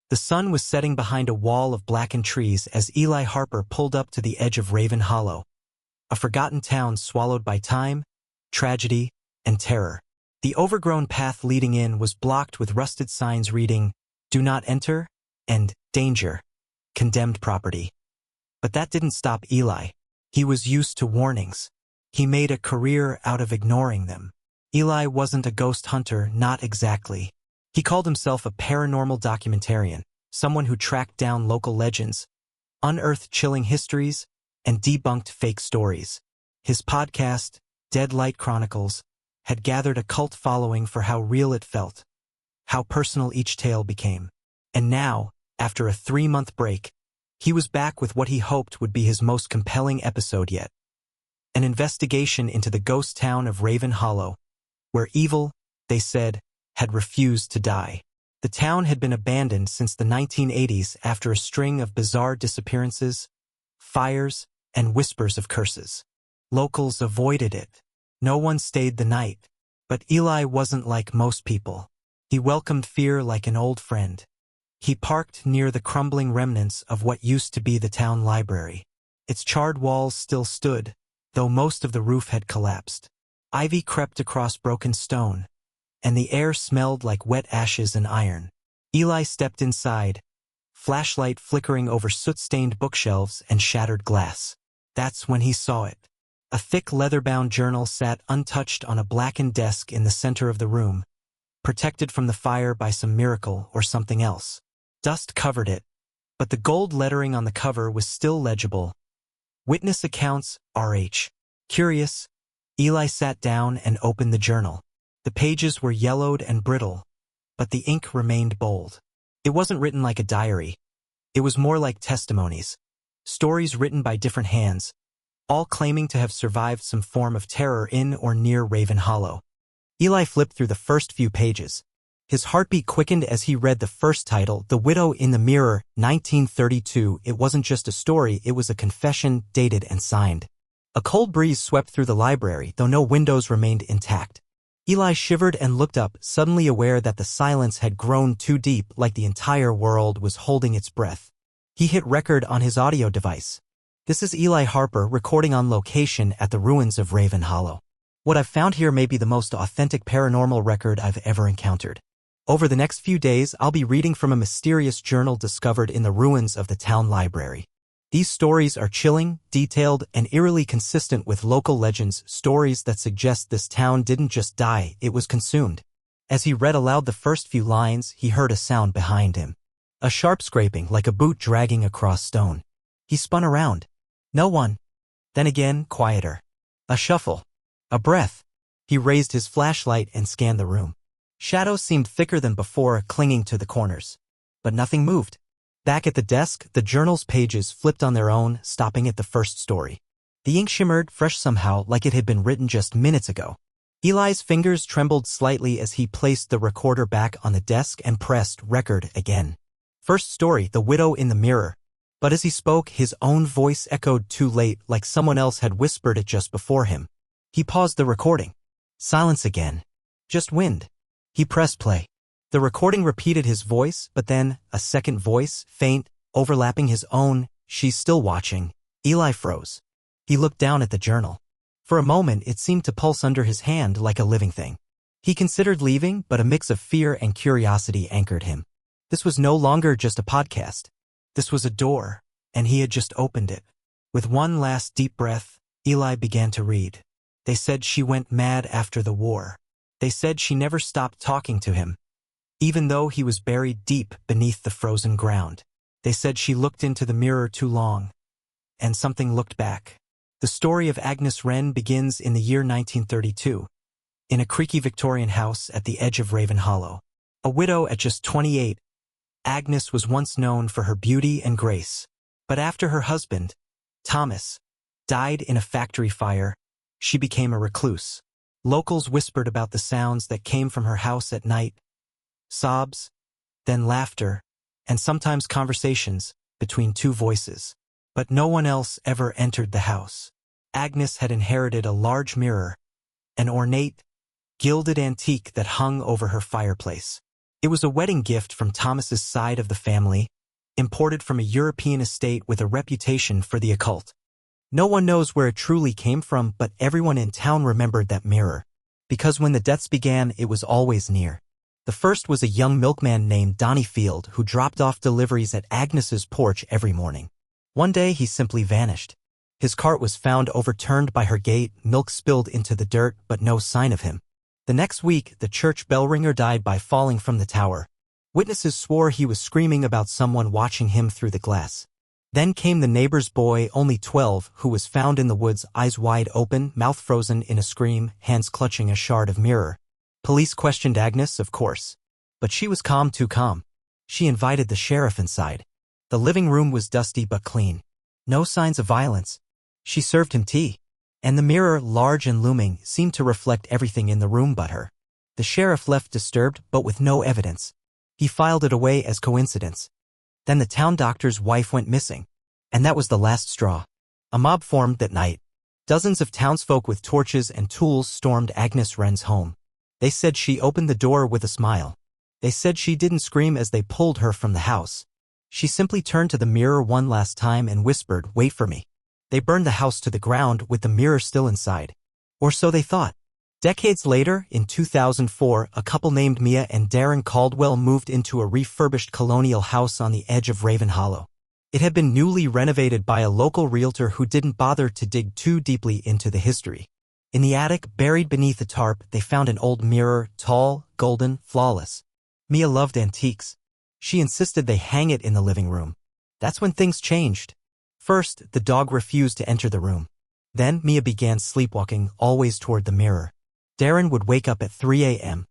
The sun was setting behind a wall of blackened trees as Eli Harper pulled up to the edge of Raven Hollow, a forgotten town swallowed by time, tragedy, and terror. The overgrown path leading in was blocked with rusted signs reading, "Do not enter," and "Danger, condemned property." But that didn't stop Eli. He was used to warnings. He made a career out of ignoring them. Eli wasn't a ghost hunter, not exactly. He called himself a paranormal documentarian, someone who tracked down local legends, unearthed chilling histories, and debunked fake stories. His podcast, Dead Light Chronicles, had gathered a cult following for how real it felt, how personal each tale became. And now, after a 3-month break, he was back with what he hoped would be his most compelling episode yet. An investigation into the ghost town of Raven Hollow, where evil, they said, had refused to die. The town had been abandoned since the 1980s after a string of bizarre disappearances, fires, and whispers of curses. Locals avoided it. No one stayed the night. But Eli wasn't like most people. He welcomed fear like an old friend. He parked near the crumbling remnants of what used to be the town library. Its charred walls still stood, though most of the roof had collapsed. Ivy crept across broken stone, and the air smelled like wet ashes and iron. Eli stepped inside, flashlight flickering over soot-stained bookshelves and shattered glass. That's when he saw it. A thick leather-bound journal sat untouched on a blackened desk in the center of the room, protected from the fire by some miracle or something else. Dust covered it, but the gold lettering on the cover was still legible. Witness accounts, R.H. Curious, Eli sat down and opened the journal. The pages were yellowed and brittle, but the ink remained bold. It wasn't written like a diary. It was more like testimonies. Stories written by different hands, all claiming to have survived some form of terror in or near Raven Hollow. Eli flipped through the first few pages. His heartbeat quickened as he read the first title, The Widow in the Mirror, 1932. It wasn't just a story, it was a confession, dated and signed. A cold breeze swept through the library, though no windows remained intact. Eli shivered and looked up, suddenly aware that the silence had grown too deep, like the entire world was holding its breath. He hit record on his audio device. This is Eli Harper recording on location at the ruins of Raven Hollow. What I've found here may be the most authentic paranormal record I've ever encountered. Over the next few days, I'll be reading from a mysterious journal discovered in the ruins of the town library. These stories are chilling, detailed, and eerily consistent with local legends, stories that suggest this town didn't just die, it was consumed. As he read aloud the first few lines, he heard a sound behind him. A sharp scraping, like a boot dragging across stone. He spun around. No one. Then again, quieter. A shuffle. A breath. He raised his flashlight and scanned the room. Shadows seemed thicker than before, clinging to the corners. But nothing moved. Back at the desk, the journal's pages flipped on their own, stopping at the first story. The ink shimmered, fresh somehow, like it had been written just minutes ago. Eli's fingers trembled slightly as he placed the recorder back on the desk and pressed record again. First story, The Widow in the Mirror. But as he spoke, his own voice echoed too late, like someone else had whispered it just before him. He paused the recording. Silence again. Just wind. He pressed play. The recording repeated his voice, but then, a second voice, faint, overlapping his own, "She's still watching." Eli froze. He looked down at the journal. For a moment, it seemed to pulse under his hand like a living thing. He considered leaving, but a mix of fear and curiosity anchored him. This was no longer just a podcast. This was a door, and he had just opened it. With one last deep breath, Eli began to read. They said she went mad after the war. They said she never stopped talking to him, even though he was buried deep beneath the frozen ground. They said she looked into the mirror too long, and something looked back. The story of Agnes Wren begins in the year 1932, in a creaky Victorian house at the edge of Raven Hollow. A widow at just 28, Agnes was once known for her beauty and grace. But after her husband, Thomas, died in a factory fire, she became a recluse. Locals whispered about the sounds that came from her house at night, sobs, then laughter, and sometimes conversations between two voices. But no one else ever entered the house. Agnes had inherited a large mirror, an ornate, gilded antique that hung over her fireplace. It was a wedding gift from Thomas's side of the family, imported from a European estate with a reputation for the occult. No one knows where it truly came from, but everyone in town remembered that mirror, because when the deaths began, it was always near. The first was a young milkman named Donnie Field who dropped off deliveries at Agnes's porch every morning. One day, he simply vanished. His cart was found overturned by her gate, milk spilled into the dirt, but no sign of him. The next week, the church bell ringer died by falling from the tower. Witnesses swore he was screaming about someone watching him through the glass. Then came the neighbor's boy, only 12, who was found in the woods, eyes wide open, mouth frozen in a scream, hands clutching a shard of mirror. Police questioned Agnes, of course. But she was calm, too calm. She invited the sheriff inside. The living room was dusty but clean. No signs of violence. She served him tea. And the mirror, large and looming, seemed to reflect everything in the room but her. The sheriff left disturbed, but with no evidence. He filed it away as coincidence. Then the town doctor's wife went missing. And that was the last straw. A mob formed that night. Dozens of townsfolk with torches and tools stormed Agnes Wren's home. They said she opened the door with a smile. They said she didn't scream as they pulled her from the house. She simply turned to the mirror one last time and whispered, "Wait for me." They burned the house to the ground with the mirror still inside. Or so they thought. Decades later, in 2004, a couple named Mia and Darren Caldwell moved into a refurbished colonial house on the edge of Raven Hollow. It had been newly renovated by a local realtor who didn't bother to dig too deeply into the history. In the attic, buried beneath a tarp, they found an old mirror, tall, golden, flawless. Mia loved antiques. She insisted they hang it in the living room. That's when things changed. First, the dog refused to enter the room. Then, Mia began sleepwalking, always toward the mirror. Darren would wake up at 3 a.m.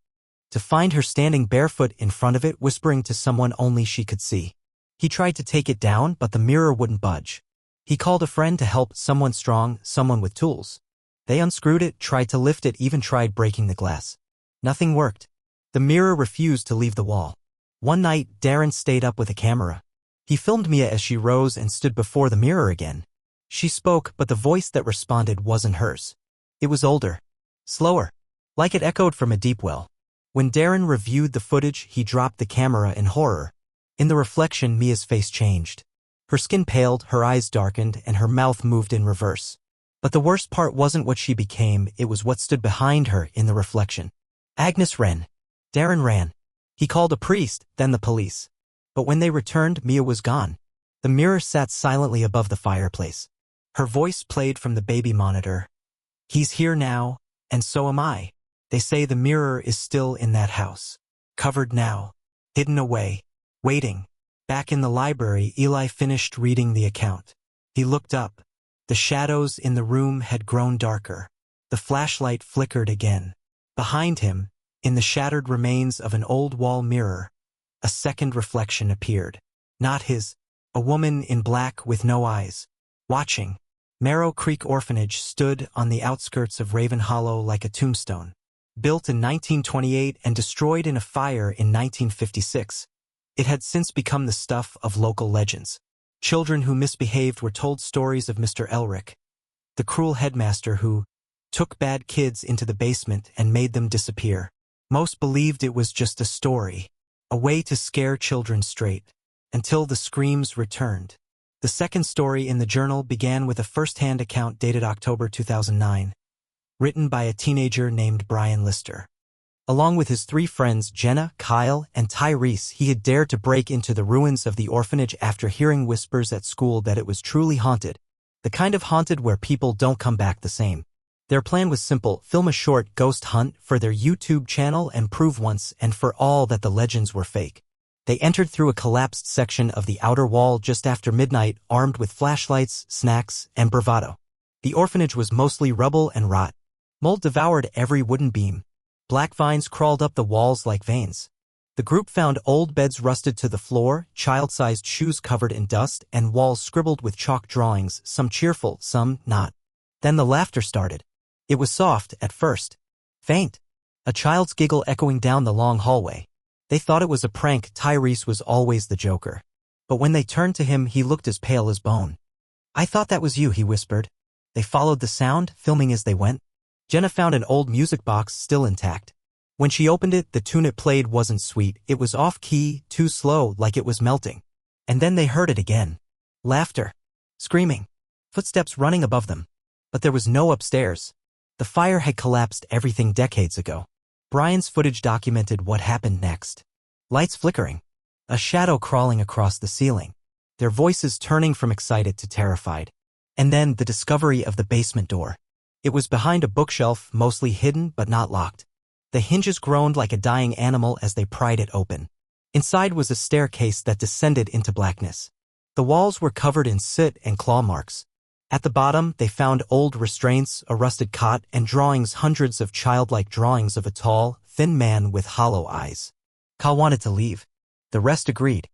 to find her standing barefoot in front of it, whispering to someone only she could see. He tried to take it down, but the mirror wouldn't budge. He called a friend to help, someone strong, someone with tools. They unscrewed it, tried to lift it, even tried breaking the glass. Nothing worked. The mirror refused to leave the wall. One night, Darren stayed up with a camera. He filmed Mia as she rose and stood before the mirror again. She spoke, but the voice that responded wasn't hers. It was older. Slower. Like it echoed from a deep well. When Darren reviewed the footage, he dropped the camera in horror. In the reflection, Mia's face changed. Her skin paled, her eyes darkened, and her mouth moved in reverse. But the worst part wasn't what she became, it was what stood behind her in the reflection. Agnes Wren. Darren ran. He called a priest, then the police. But when they returned, Mia was gone. The mirror sat silently above the fireplace. Her voice played from the baby monitor. "He's here now, and so am I. They say the mirror is still in that house. Covered now. Hidden away. Waiting." Back in the library, Eli finished reading the account. He looked up. The shadows in the room had grown darker. The flashlight flickered again. Behind him, in the shattered remains of an old wall mirror, a second reflection appeared. Not his. A woman in black with no eyes. Watching. Marrow Creek Orphanage stood on the outskirts of Raven Hollow like a tombstone. Built in 1928 and destroyed in a fire in 1956. It had since become the stuff of local legends. Children who misbehaved were told stories of Mr. Elric, the cruel headmaster who took bad kids into the basement and made them disappear. Most believed it was just a story, a way to scare children straight, until the screams returned. The second story in the journal began with a first-hand account dated October 2009, written by a teenager named Brian Lister. Along with his 3 friends, Jenna, Kyle, and Tyrese, he had dared to break into the ruins of the orphanage after hearing whispers at school that it was truly haunted, the kind of haunted where people don't come back the same. Their plan was simple: film a short ghost hunt for their YouTube channel and prove once and for all that the legends were fake. They entered through a collapsed section of the outer wall just after midnight, armed with flashlights, snacks, and bravado. The orphanage was mostly rubble and rot. Mold devoured every wooden beam. Black vines crawled up the walls like veins. The group found old beds rusted to the floor, child-sized shoes covered in dust, and walls scribbled with chalk drawings, some cheerful, some not. Then the laughter started. It was soft, at first. Faint. A child's giggle echoing down the long hallway. They thought it was a prank. Tyrese was always the joker. But when they turned to him, he looked as pale as bone. "I thought that was you," he whispered. They followed the sound, filming as they went. Jenna found an old music box still intact. When she opened it, the tune it played wasn't sweet, it was off-key, too slow, like it was melting. And then they heard it again. Laughter. Screaming. Footsteps running above them. But there was no upstairs. The fire had collapsed everything decades ago. Brian's footage documented what happened next. Lights flickering. A shadow crawling across the ceiling. Their voices turning from excited to terrified. And then the discovery of the basement door. It was behind a bookshelf, mostly hidden but not locked. The hinges groaned like a dying animal as they pried it open. Inside was a staircase that descended into blackness. The walls were covered in soot and claw marks. At the bottom, they found old restraints, a rusted cot, and drawings, hundreds of childlike drawings of a tall, thin man with hollow eyes. Kyle wanted to leave. The rest agreed.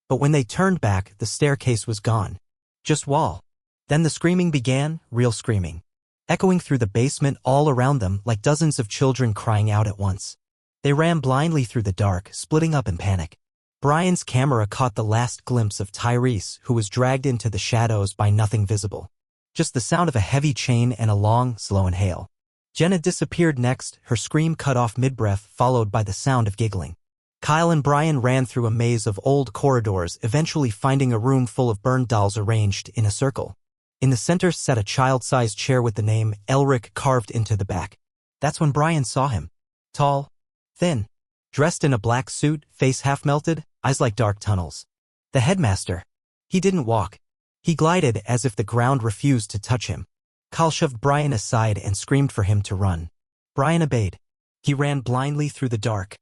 But when they turned back, the staircase was gone. Just wall. Then the screaming began, real screaming. Echoing through the basement all around them like dozens of children crying out at once. They ran blindly through the dark, splitting up in panic. Brian's camera caught the last glimpse of Tyrese, who was dragged into the shadows by nothing visible. Just the sound of a heavy chain and a long, slow inhale. Jenna disappeared next, her scream cut off mid-breath, followed by the sound of giggling. Kyle and Brian ran through a maze of old corridors, eventually finding a room full of burned dolls arranged in a circle. In the center sat a child-sized chair with the name Elric carved into the back. That's when Brian saw him. Tall, thin, dressed in a black suit, face half-melted, eyes like dark tunnels. The headmaster. He didn't walk. He glided as if the ground refused to touch him. Kyle shoved Brian aside and screamed for him to run. Brian obeyed. He ran blindly through the dark,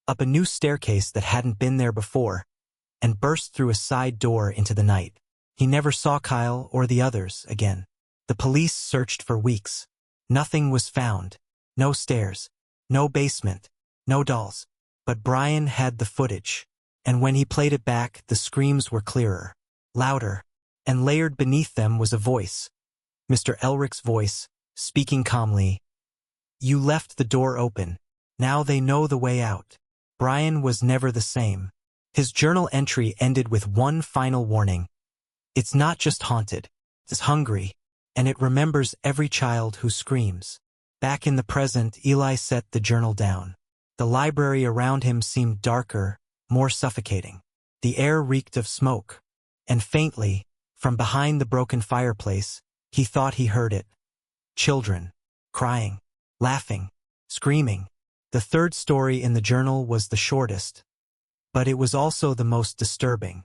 up a new staircase that hadn't been there before, and burst through a side door into the night. He never saw Kyle or the others again. The police searched for weeks. Nothing was found. No stairs. No basement. No dolls. But Brian had the footage. And when he played it back, the screams were clearer, louder, and layered beneath them was a voice. Mr. Elric's voice, speaking calmly. You left the door open. Now they know the way out. Brian was never the same. His journal entry ended with one final warning. It's not just haunted, it's hungry, and it remembers every child who screams. Back in the present, Eli set the journal down. The library around him seemed darker, more suffocating. The air reeked of smoke. And faintly, from behind the broken fireplace, he thought he heard it. Children. Crying. Laughing. Screaming. The third story in the journal was the shortest. But it was also the most disturbing.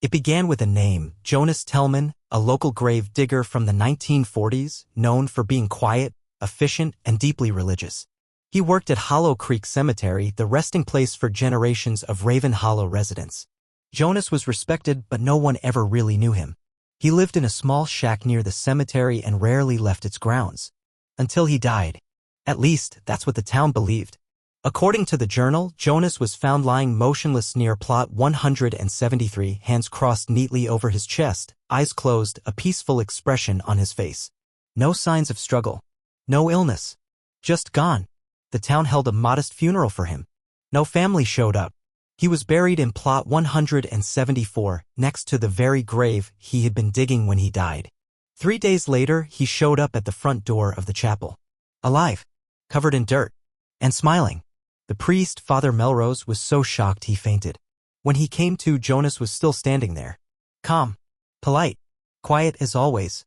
It began with a name, Jonas Tellman, a local grave digger from the 1940s, known for being quiet, efficient, and deeply religious. He worked at Hollow Creek Cemetery, the resting place for generations of Raven Hollow residents. Jonas was respected, but no one ever really knew him. He lived in a small shack near the cemetery and rarely left its grounds. Until he died. At least, that's what the town believed. According to the journal, Jonas was found lying motionless near plot 173, hands crossed neatly over his chest, eyes closed, a peaceful expression on his face. No signs of struggle. No illness. Just gone. The town held a modest funeral for him. No family showed up. He was buried in plot 174, next to the very grave he had been digging when he died. 3 days later, he showed up at the front door of the chapel. Alive. Covered in dirt. And smiling. The priest, Father Melrose, was so shocked he fainted. When he came to, Jonas was still standing there. Calm. Polite. Quiet as always.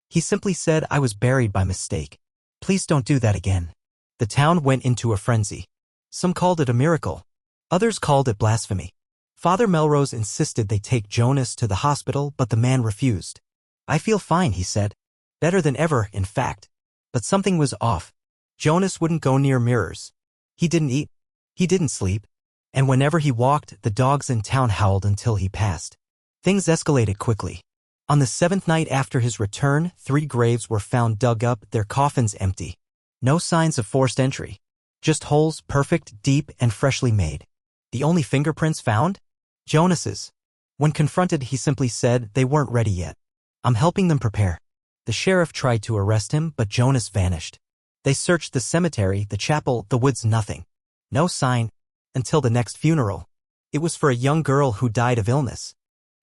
He simply said, I was buried by mistake. Please don't do that again. The town went into a frenzy. Some called it a miracle. Others called it blasphemy. Father Melrose insisted they take Jonas to the hospital, but the man refused. I feel fine, he said. Better than ever, in fact. But something was off. Jonas wouldn't go near mirrors. He didn't eat. He didn't sleep. And whenever he walked, the dogs in town howled until he passed. Things escalated quickly. On the 7th night after his return, 3 graves were found dug up, their coffins empty. No signs of forced entry. Just holes, perfect, deep, and freshly made. The only fingerprints found? Jonas's. When confronted, he simply said they weren't ready yet. I'm helping them prepare. The sheriff tried to arrest him, but Jonas vanished. They searched the cemetery, the chapel, the woods, nothing. No sign. Until the next funeral. It was for a young girl who died of illness.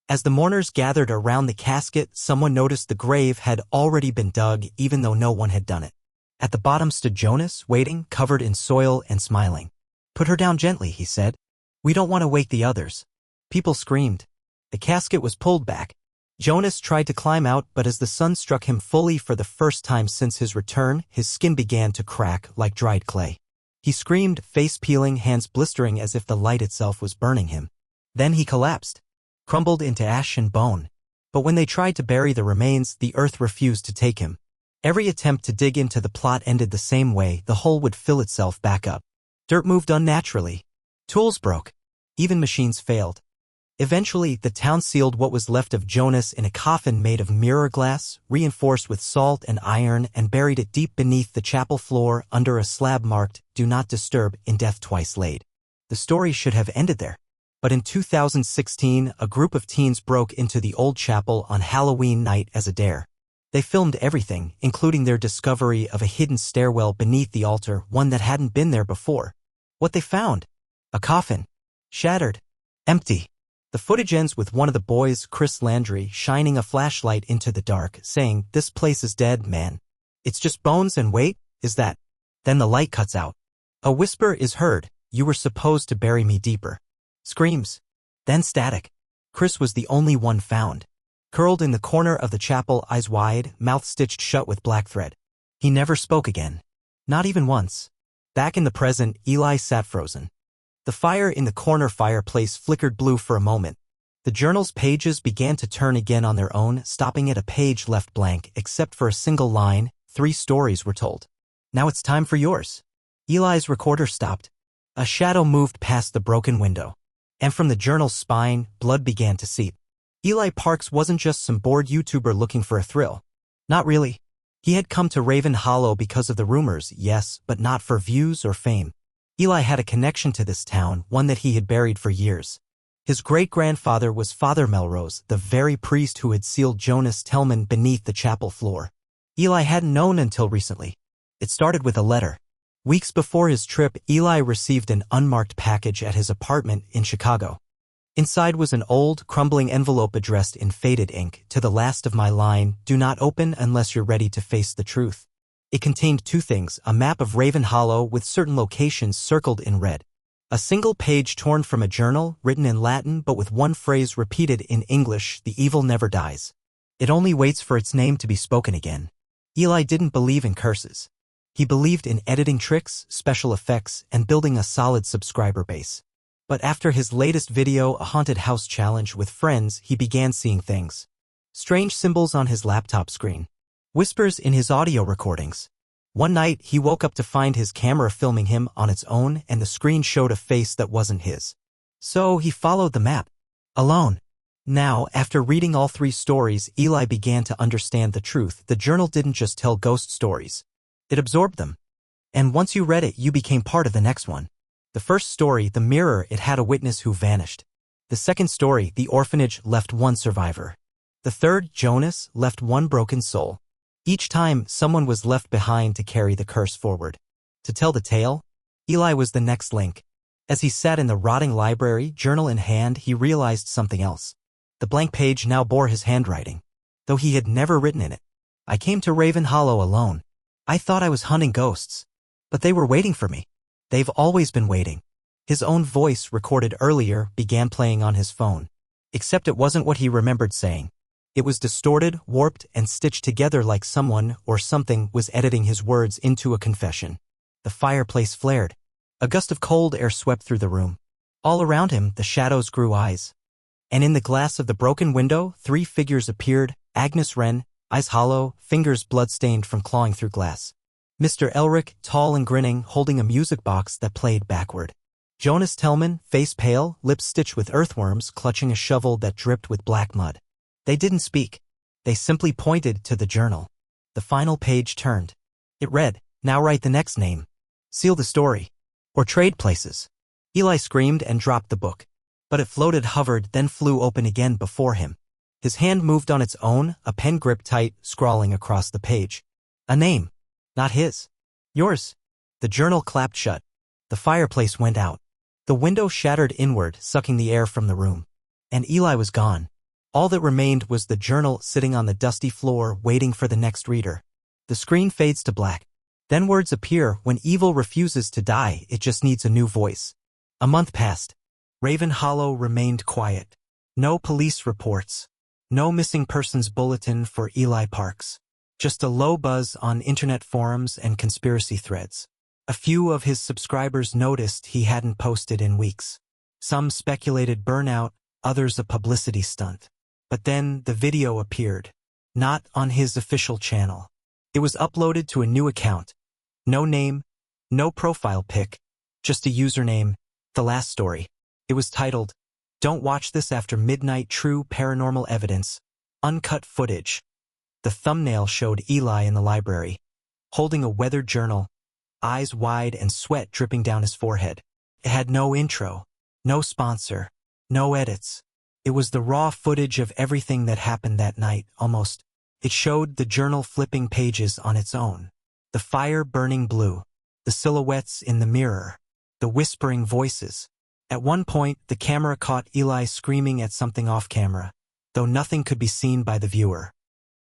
As the mourners gathered around the casket, someone noticed the grave had already been dug, even though no one had done it. At the bottom stood Jonas, waiting, covered in soil and smiling. "Put her down gently," he said. "We don't want to wake the others." People screamed. The casket was pulled back. Jonas tried to climb out, but as the sun struck him fully for the first time since his return, his skin began to crack like dried clay. He screamed, face peeling, hands blistering as if the light itself was burning him. Then he collapsed, crumbled into ash and bone. But when they tried to bury the remains, the earth refused to take him. Every attempt to dig into the plot ended the same way: the hole would fill itself back up. Dirt moved unnaturally. Tools broke. Even machines failed. Eventually, the town sealed what was left of Jonas in a coffin made of mirror glass, reinforced with salt and iron, and buried it deep beneath the chapel floor under a slab marked, "Do Not Disturb, in Death Twice Laid." The story should have ended there. But in 2016, a group of teens broke into the old chapel on Halloween night as a dare. They filmed everything, including their discovery of a hidden stairwell beneath the altar, one that hadn't been there before. What they found? A coffin. Shattered. Empty. The footage ends with one of the boys, Chris Landry, shining a flashlight into the dark, saying, "This place is dead, man. It's just bones and wait, is that?" Then the light cuts out. A whisper is heard, "You were supposed to bury me deeper." Screams. Then static. Chris was the only one found. Curled in the corner of the chapel, eyes wide, mouth stitched shut with black thread. He never spoke again. Not even once. Back in the present, Eli sat frozen. The fire in the corner fireplace flickered blue for a moment. The journal's pages began to turn again on their own, stopping at a page left blank, except for a single line. 3 stories were told. "Now it's time for yours." Eli's recorder stopped. A shadow moved past the broken window. And from the journal's spine, blood began to seep. Eli Parks wasn't just some bored YouTuber looking for a thrill. Not really. He had come to Raven Hollow because of the rumors, yes, but not for views or fame. Eli had a connection to this town, one that he had buried for years. His great-grandfather was Father Melrose, the very priest who had sealed Jonas Tellman beneath the chapel floor. Eli hadn't known until recently. It started with a letter. Weeks before his trip, Eli received an unmarked package at his apartment in Chicago. Inside was an old, crumbling envelope addressed in faded ink, "To the last of my line, do not open unless you're ready to face the truth." It contained 2 things: a map of Raven Hollow with certain locations circled in red. A single page torn from a journal, written in Latin but with one phrase repeated in English: "The evil never dies. It only waits for its name to be spoken again." Eli didn't believe in curses. He believed in editing tricks, special effects, and building a solid subscriber base. But after his latest video, a haunted house challenge with friends, he began seeing things. Strange symbols on his laptop screen. Whispers in his audio recordings. One night, he woke up to find his camera filming him on its own, and the screen showed a face that wasn't his. So he followed the map. Alone. Now, after reading all 3 stories, Eli began to understand the truth. The journal didn't just tell ghost stories. It absorbed them. And once you read it, you became part of the next one. The first story, The Mirror, it had a witness who vanished. The second story, The Orphanage, left 1 survivor. The third, Jonas, left 1 broken soul. Each time, someone was left behind to carry the curse forward. To tell the tale, Eli was the next link. As he sat in the rotting library, journal in hand, he realized something else. The blank page now bore his handwriting, though he had never written in it. "I came to Raven Hollow alone. I thought I was hunting ghosts. But they were waiting for me. They've always been waiting." His own voice, recorded earlier, began playing on his phone. Except it wasn't what he remembered saying. It was distorted, warped, and stitched together like someone or something was editing his words into a confession. The fireplace flared. A gust of cold air swept through the room. All around him, the shadows grew eyes. And in the glass of the broken window, 3 figures appeared: Agnes Wren, eyes hollow, fingers blood-stained from clawing through glass. Mr. Elric, tall and grinning, holding a music box that played backward. Jonas Tellman, face pale, lips stitched with earthworms, clutching a shovel that dripped with black mud. They didn't speak. They simply pointed to the journal. The final page turned. It read, "Now write the next name. Seal the story. Or trade places." Eli screamed and dropped the book. But it floated, hovered, then flew open again before him. His hand moved on its own, a pen gripped tight, scrawling across the page. A name. Not his. Yours. The journal clapped shut. The fireplace went out. The window shattered inward, sucking the air from the room. And Eli was gone. All that remained was the journal sitting on the dusty floor, waiting for the next reader. The screen fades to black. Then words appear: when evil refuses to die, it just needs a new voice. A month passed. Raven Hollow remained quiet. No police reports. No missing persons bulletin for Eli Parks. Just a low buzz on internet forums and conspiracy threads. A few of his subscribers noticed he hadn't posted in weeks. Some speculated burnout, others a publicity stunt. But then the video appeared. Not on his official channel. It was uploaded to a new account. No name, no profile pic, just a username, The Last Story. It was titled, "Don't Watch This After Midnight, True Paranormal Evidence, Uncut Footage." The thumbnail showed Eli in the library, holding a weathered journal, eyes wide and sweat dripping down his forehead. It had no intro, no sponsor, no edits. It was the raw footage of everything that happened that night, almost. It showed the journal flipping pages on its own. The fire burning blue, the silhouettes in the mirror, the whispering voices. At one point, the camera caught Eli screaming at something off camera, though nothing could be seen by the viewer.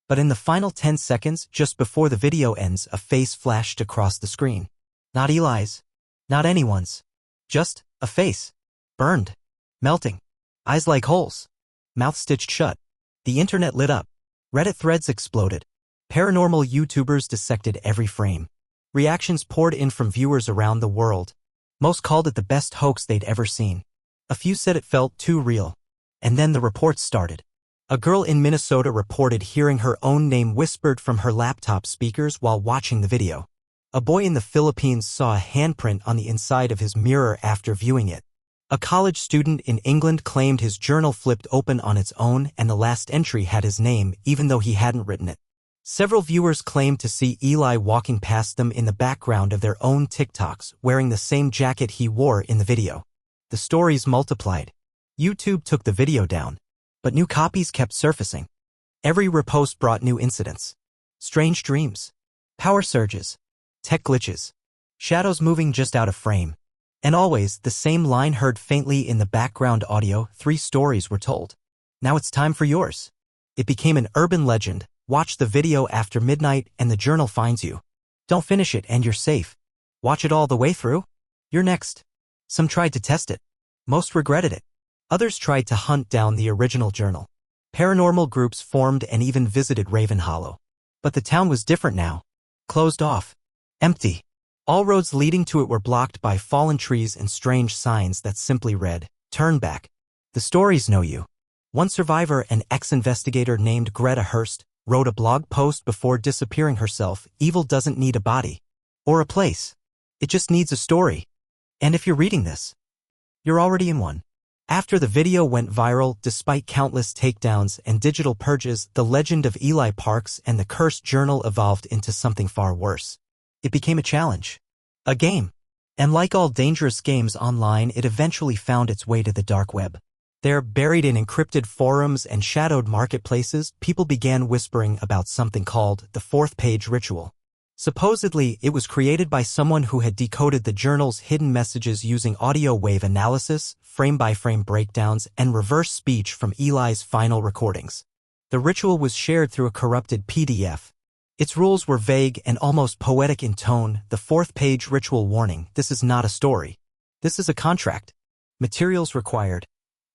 But in the final 10 seconds, just before the video ends, a face flashed across the screen. Not Eli's, not anyone's. Just a face. Burned. Melting. Eyes like holes. Mouth stitched shut. The internet lit up. Reddit threads exploded. Paranormal YouTubers dissected every frame. Reactions poured in from viewers around the world. Most called it the best hoax they'd ever seen. A few said it felt too real. And then the reports started. A girl in Minnesota reported hearing her own name whispered from her laptop speakers while watching the video. A boy in the Philippines saw a handprint on the inside of his mirror after viewing it. A college student in England claimed his journal flipped open on its own and the last entry had his name even though he hadn't written it. Several viewers claimed to see Eli walking past them in the background of their own TikToks wearing the same jacket he wore in the video. The stories multiplied. YouTube took the video down, but new copies kept surfacing. Every repost brought new incidents. Strange dreams. Power surges. Tech glitches. Shadows moving just out of frame. And always, the same line heard faintly in the background audio. 3 stories were told. Now it's time for yours. It became an urban legend. Watch the video after midnight and the journal finds you. Don't finish it and you're safe. Watch it all the way through. You're next. Some tried to test it. Most regretted it. Others tried to hunt down the original journal. Paranormal groups formed and even visited Raven Hollow. But the town was different now. Closed off. Empty. All roads leading to it were blocked by fallen trees and strange signs that simply read, "Turn back." The stories know you. One survivor, an ex-investigator named Greta Hurst, wrote a blog post before disappearing herself. Evil doesn't need a body. Or a place. It just needs a story. And if you're reading this, you're already in one. After the video went viral, despite countless takedowns and digital purges, the legend of Eli Parks and the cursed journal evolved into something far worse. It became a challenge. A game. And like all dangerous games online, it eventually found its way to the dark web. There, buried in encrypted forums and shadowed marketplaces, people began whispering about something called the fourth page ritual. Supposedly, it was created by someone who had decoded the journal's hidden messages using audio wave analysis, frame-by-frame breakdowns, and reverse speech from Eli's final recordings. The ritual was shared through a corrupted PDF. Its rules were vague and almost poetic in tone. The fourth page ritual warning: this is not a story. This is a contract. Materials required: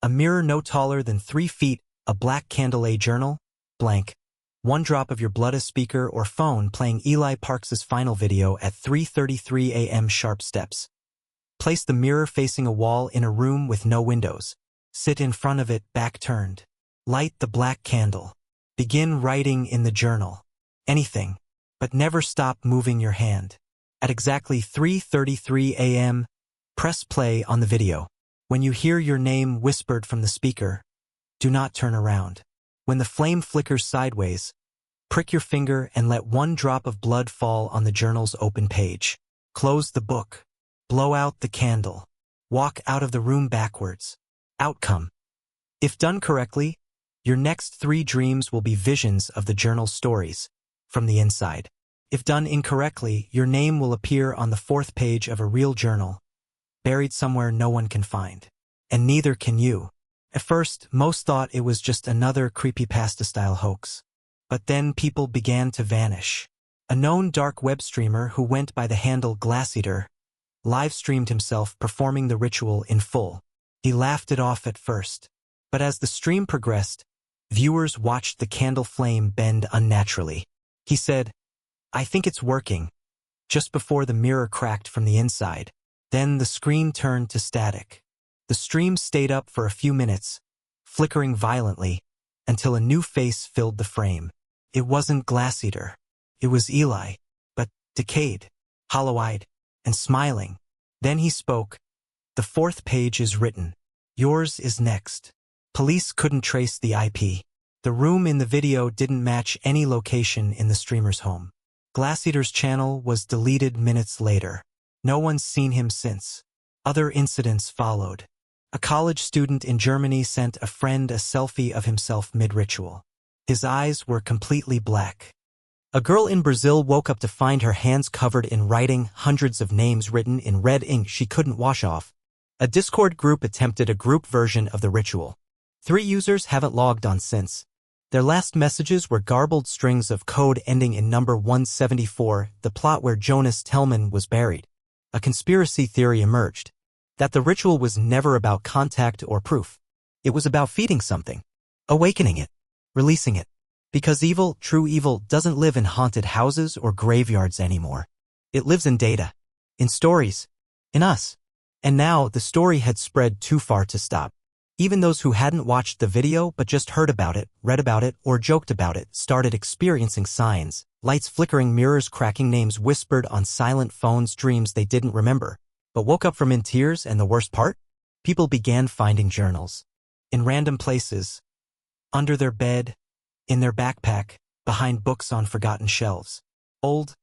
a mirror no taller than 3 feet, a black candle, a journal, blank. 1 drop of your blood, a speaker or phone playing Eli Parks's final video at 3:33 a.m. sharp steps. Place the mirror facing a wall in a room with no windows. Sit in front of it, back turned. Light the black candle. Begin writing in the journal. Anything, but never stop moving your hand. At exactly 3:33 a.m., press play on the video. When you hear your name whispered from the speaker, do not turn around. When the flame flickers sideways, prick your finger and let 1 drop of blood fall on the journal's open page. Close the book. Blow out the candle. Walk out of the room backwards. Outcome: if done correctly, your next 3 dreams will be visions of the journal's stories from the inside. If done incorrectly, your name will appear on the 4th page of a real journal, buried somewhere no one can find. And neither can you. At first, most thought it was just another creepypasta-style hoax. But then people began to vanish. A known dark web streamer who went by the handle Glasseater live-streamed himself performing the ritual in full. He laughed it off at first, but as the stream progressed, viewers watched the candle flame bend unnaturally. He said, "I think it's working," just before the mirror cracked from the inside. Then the screen turned to static. The stream stayed up for a few minutes, flickering violently, until a new face filled the frame. It wasn't Glasseater. It was Eli, but decayed, hollow-eyed, and smiling. Then he spoke. "The fourth page is written. Yours is next." Police couldn't trace the IP. The room in the video didn't match any location in the streamer's home. Glasseater's channel was deleted minutes later. No one's seen him since. Other incidents followed. A college student in Germany sent a friend a selfie of himself mid-ritual. His eyes were completely black. A girl in Brazil woke up to find her hands covered in writing, hundreds of names written in red ink she couldn't wash off. A Discord group attempted a group version of the ritual. 3 users haven't logged on since. Their last messages were garbled strings of code ending in number 174, the plot where Jonas Tellman was buried. A conspiracy theory emerged, that the ritual was never about contact or proof. It was about feeding something, awakening it, releasing it. Because evil, true evil, doesn't live in haunted houses or graveyards anymore. It lives in data, in stories, in us. And now the story had spread too far to stop. Even those who hadn't watched the video but just heard about it, read about it, or joked about it started experiencing signs, lights flickering, mirrors cracking, names whispered on silent phones, dreams they didn't remember, but woke up from in tears. And the worst part? People began finding journals. In random places. Under their bed, in their backpack, behind books on forgotten shelves. Old,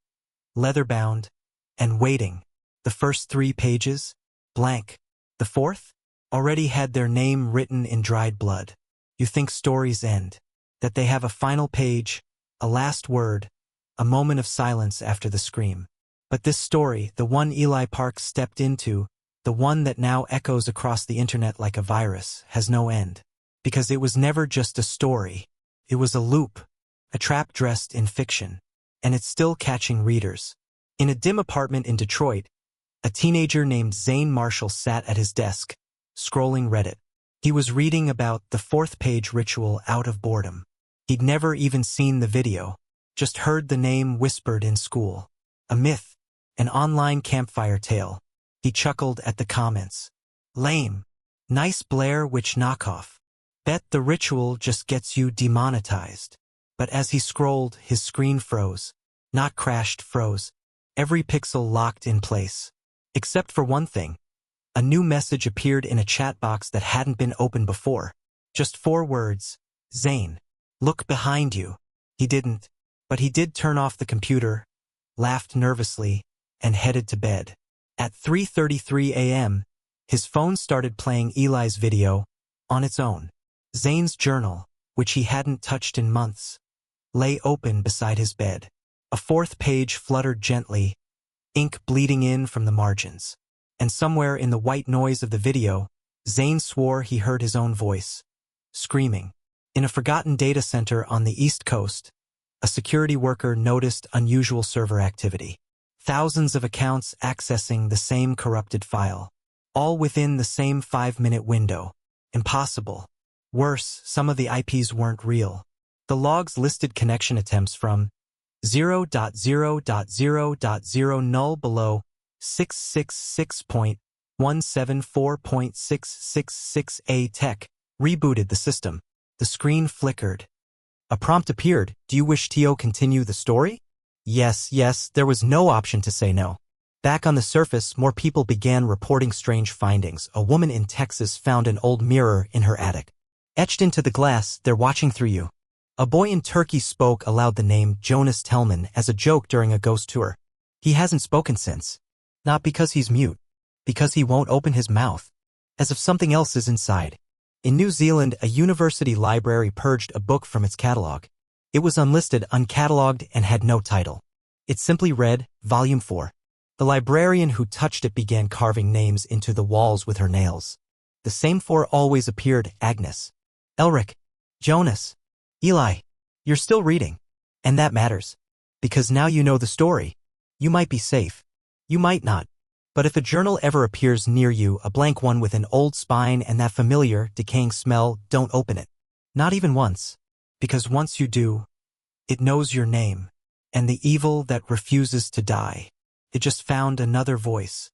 leather-bound, and waiting. The first 3 pages, blank. The fourth, already had their name written in dried blood. You think stories end, that they have a final page, a last word, a moment of silence after the scream. But this story, the one Eli Parks stepped into, the one that now echoes across the internet like a virus, has no end. Because it was never just a story. It was a loop, a trap dressed in fiction. And it's still catching readers. In a dim apartment in Detroit, a teenager named Zane Marshall sat at his desk, scrolling Reddit. He was reading about the fourth page ritual out of boredom. He'd never even seen the video, just heard the name whispered in school. A myth, an online campfire tale. He chuckled at the comments. Lame. Nice Blair Witch knockoff. Bet the ritual just gets you demonetized. But as he scrolled, his screen froze. Not crashed, froze. Every pixel locked in place. Except for one thing. A new message appeared in a chat box that hadn't been opened before. Just 4 words. Zane. Look behind you. He didn't. But he did turn off the computer, laughed nervously, and headed to bed. At 3:33 a.m., his phone started playing Eli's video, on its own. Zane's journal, which he hadn't touched in months, lay open beside his bed. A 4th page fluttered gently, ink bleeding in from the margins. And somewhere in the white noise of the video, Zane swore he heard his own voice, screaming. In a forgotten data center on the East Coast, a security worker noticed unusual server activity. Thousands of accounts accessing the same corrupted file, all within the same 5-minute window. Impossible. Worse, some of the IPs weren't real. The logs listed connection attempts from 0.0.0.0 null below 666.174.666 tech, rebooted the system. The screen flickered. A prompt appeared. Do you wish to continue the story? Yes, there was no option to say no. Back on the surface, more people began reporting strange findings. A woman in Texas found an old mirror in her attic. Etched into the glass, they're watching through you. A boy in Turkey spoke aloud the name Jonas Tellman as a joke during a ghost tour. He hasn't spoken since. Not because he's mute. Because he won't open his mouth. As if something else is inside. In New Zealand, a university library purged a book from its catalog. It was unlisted, uncatalogued, and had no title. It simply read, Volume 4. The librarian who touched it began carving names into the walls with her nails. The same 4 always appeared: Agnes, Elric, Jonas, Eli. You're still reading. And that matters. because now you know the story. You might be safe. You might not. But if a journal ever appears near you, a blank one with an old spine and that familiar, decaying smell, don't open it. Not even once. Because once you do, it knows your name. And the evil that refuses to die. It just found another voice.